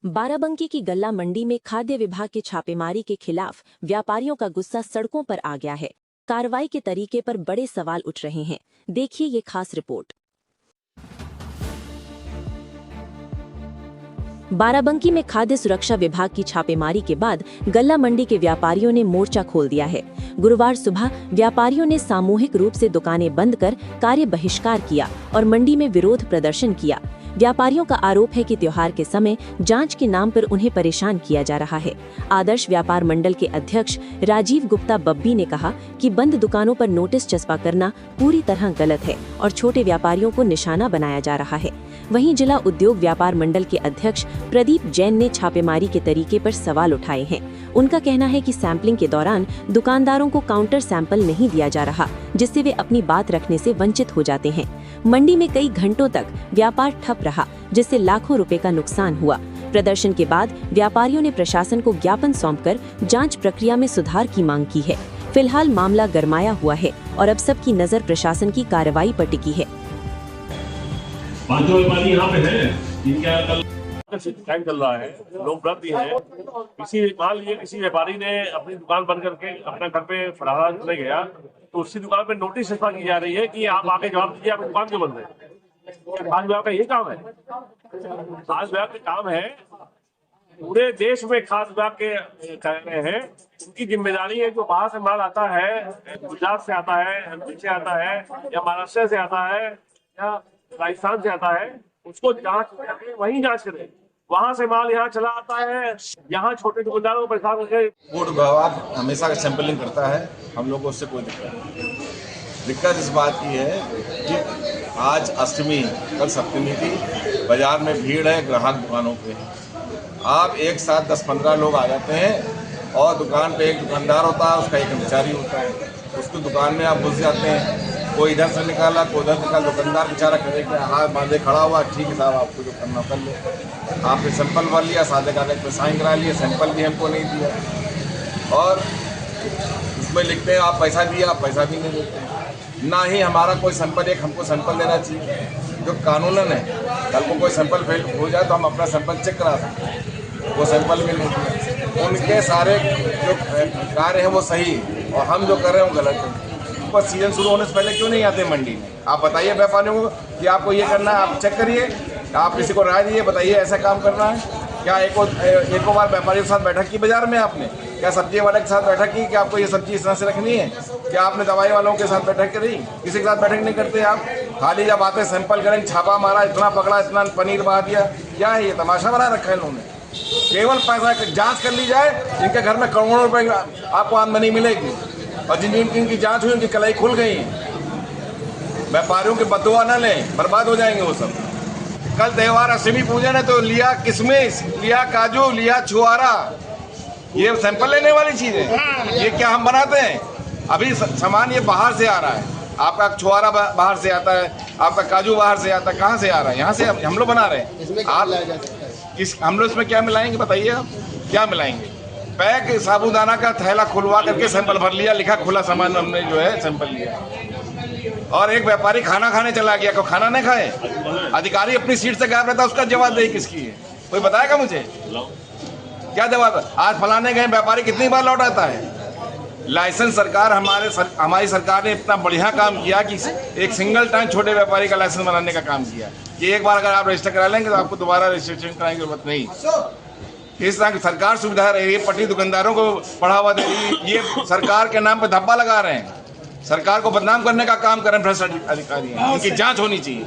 बाराबंकी की गल्ला मंडी में खाद्य विभाग की छापेमारी के खिलाफ व्यापारियों का गुस्सा सड़कों पर आ गया है। कार्रवाई के तरीके पर बड़े सवाल उठ रहे हैं। देखिए ये खास रिपोर्ट। बाराबंकी में खाद्य सुरक्षा विभाग की छापेमारी के बाद गल्ला मंडी के व्यापारियों ने मोर्चा खोल दिया है। गुरुवार सुबह व्यापारियों ने सामूहिक रूप से दुकानें बंद कर कार्य बहिष्कार किया और मंडी में विरोध प्रदर्शन किया। व्यापारियों का आरोप है कि त्योहार के समय जांच के नाम पर उन्हें परेशान किया जा रहा है। आदर्श व्यापार मंडल के अध्यक्ष राजीव गुप्ता बब्बी ने कहा कि बंद दुकानों पर नोटिस चस्पा करना पूरी तरह गलत है और छोटे व्यापारियों को निशाना बनाया जा रहा है। वहीं जिला उद्योग व्यापार मंडल के अध्यक्ष प्रदीप जैन ने छापेमारी के तरीके पर सवाल उठाए हैं। उनका कहना है कि सैंपलिंग के दौरान दुकानदारों को काउंटर सैंपल नहीं दिया जा रहा, जिससे वे अपनी बात रखने से वंचित हो जाते हैं। मंडी में कई घंटों तक व्यापार ठप रहा, जिससे लाखों रुपए का नुकसान हुआ। प्रदर्शन के बाद व्यापारियों ने प्रशासन को ज्ञापन सौंपकर जांच प्रक्रिया में सुधार की मांग की है। फिलहाल मामला गरमाया हुआ है और अब सबकी नजर प्रशासन की कार्रवाई पर टिकी है। पांचों व्यापारी यहाँ पे हैं, टाइम चल रहा है, लोग व्रत भी हैं। मान लीजिए किसी व्यापारी ने अपनी दुकान बंद करके अपने घर पे फरारा चले गया, तो उसी दुकान पे नोटिस छपा की जा रही है कि आप आके जवाब दीजिए, आपकी दुकान क्यों बंद है। खाद्य विभाग का ये काम है। खाद्य विभाग का काम है, पूरे देश में खाद्य विभाग के कह रहे हैं, उनकी जिम्मेदारी है। जो बाहर से माल आता है, गुजरात से आता है, एमपी से आता है या महाराष्ट्र से आता है या राजस्थान से आता है, उसको जांच करके वहीं जांच करें। वहां से माल यहाँ चला आता है, यहाँ छोटे दुकानदारों को परेशान करके। फूड विभाग हमेशा सैंपलिंग करता है, हम लोग को उससे कोई दिक्कत नहीं। दिक्कत इस बात की है कि आज अष्टमी, कल सप्तमी थी, बाजार में भीड़ है, ग्राहक दुकानों पे। आप एक साथ 10-15 लोग आ जाते हैं और दुकान पे एक दुकानदार होता है, उसका एक कर्मचारी होता है, उसकी दुकान में आप घुस जाते हैं। कोई इधर से निकाला, कोई उधर निकाला, दुकानदार बेचारा करे कि हाथ बांधे खड़ा हुआ, ठीक है साहब आपको जो करना कर लो। आपने सैंपल भर लिया, सादे कागज पे साइन करा लिए, सैंपल भी हमको नहीं दिया और उसमें लिखते हैं आप पैसा दिया, आप पैसा भी नहीं देते हैं। ना ही हमारा कोई सैंपल, एक हमको सैंपल देना चाहिए जो कानूनन है। कल को कोई सैंपल फेल हो जाए तो हम अपना सैंपल चेक करा सकते हैं, वो सैंपल भी नहीं दिया। उनके सारे जो कार्य हैं वो सही और हम जो कर रहे हैं वो गलत है। सीजन शुरू होने से पहले क्यों नहीं आते मंडी में? आप बताइए व्यापारियों को कि आपको ये करना है, आप चेक करिए, आप किसी को राय दीजिए, बताइए ऐसा काम करना है क्या। एक बार व्यापारी के साथ बैठक की बाजार में आपने, क्या सब्जी वाले के साथ बैठक की कि आपको ये सब्जी इस तरह से रखनी है? क्या आपने दवाई वालों के साथ बैठक करी? किसी के साथ बैठक नहीं करते आप। खाली जब आते सैंपल करें, छापा मारा, इतना पकड़ा, इतना पनीर बहा दिया, क्या है ये? तमाशा बना रखा है इन्होंने। केवल पैसा जाँच कर ली जाए, इनके घर में करोड़ों रुपये आपको आमदनी मिलेगी और जिनकी जांच हुई उनकी कलाई खुल गई। व्यापारियों की बददुआ न लें, बर्बाद हो जाएंगे वो सब। कल त्योहार अष्टमी पूजन है तो लिया किशमिश, लिया काजू, लिया छुआरा, ये सैंपल लेने वाली चीज़ है। ये क्या हम बनाते हैं? अभी सामान ये बाहर से आ रहा है। आपका छुआरा बाहर से आता है, आपका काजू बाहर से आता है। कहाँ से आ रहा है? यहाँ से हम लोग बना रहे हैं। हम लोग इसमें क्या मिलाएंगे बताइए? आप क्या मिलाएंगे? पैक साबुदाना का थैला खुलवा करके सैंपल भर लिया, लिखा खुला सामान, हमने जो है सैंपल लिया। और एक व्यापारी खाना खाने चला गया, कोई खाना नहीं खाए, अधिकारी अपनी सीट से गायब रहता, उसका जवाब दे किसकी है? कोई बताएगा मुझे? क्या जवाब? आज फलाने गए व्यापारी कितनी बार लौट आता है। लाइसेंस सरकार हमारी सरकार ने इतना बढ़िया काम किया कि एक सिंगल टाइम छोटे व्यापारी का लाइसेंस बनाने का काम किया कि एक बार अगर आप रजिस्टर करा लेंगे तो आपको दोबारा रजिस्ट्रेशन कराने की जरूरत नहीं। इस तरह की सरकार सुविधा रही है, पट्टी दुकानदारों को बढ़ावा दे रही है। ये सरकार के नाम पे धब्बा लगा रहे हैं, सरकार को बदनाम करने का काम कर रहे हैं भ्रष्ट अधिकारी हैं। इनकी जांच होनी चाहिए।